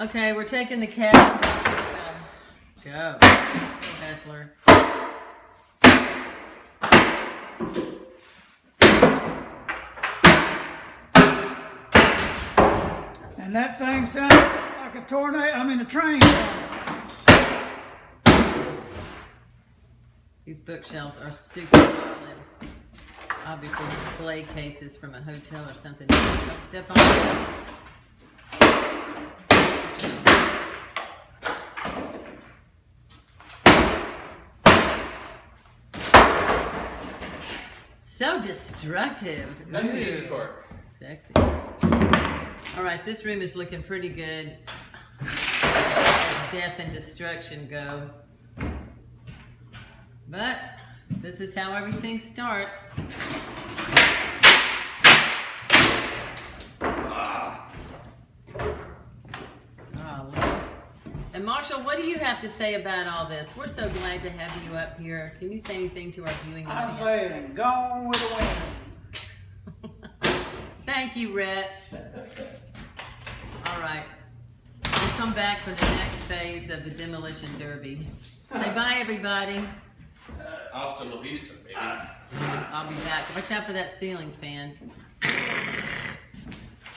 Okay, we're taking the cab. Go, Hessler. And that thing sounded like a tornado, I mean a train. These bookshelves are super solid. Obviously display cases from a hotel or something. Don't step on it. So destructive. Nice and Ooh. easy cork. Sexy. All right, this room is looking pretty good. Death and destruction go. But this is how everything starts. And Marshall, what do you have to say about all this? We're so glad to have you up here. Can you say anything to our viewing I'm audience? saying, gone with the wind. Thank you, Rhett. All right. We'll come back for the next phase of the demolition derby. Say bye, everybody. Hasta la vista, baby. I'll be back. Watch out for that ceiling fan.